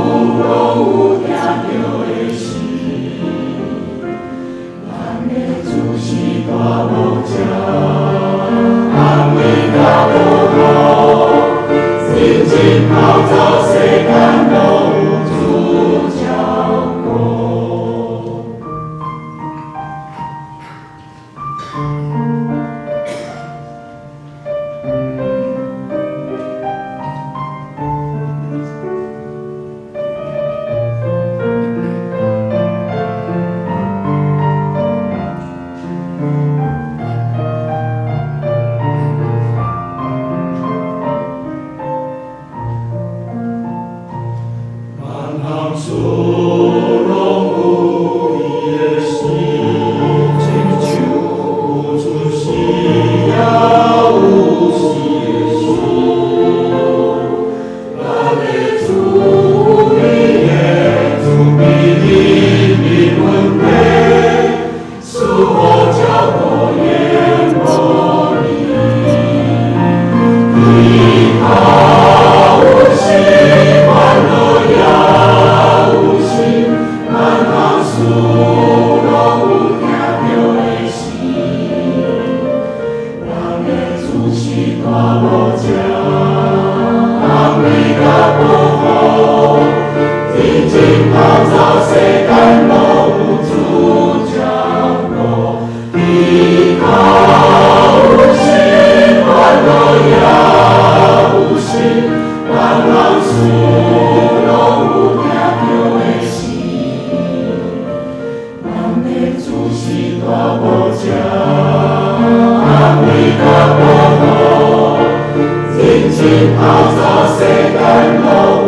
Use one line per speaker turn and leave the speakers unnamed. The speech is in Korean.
수로우게 하려의 시 남의 주시 가보자 아무리가 보고 신진 pau자 세간 너무 주잡고 만남스러운 우리의 신 진주 우주시야 우시의 신 나의 주 우리의 주민이 믿는데 수호자고의 머리 그리가 오시 말로야 만남스러운 야교의 신 남의 수시 가보자 아무리가 보고 딘진 감사 세간 너무 주잡고 비가 오신 말로야 오신 만남스러운 야교의 신 남의 주시 가보자 아무리가 보고 딘진 감사 세간 너무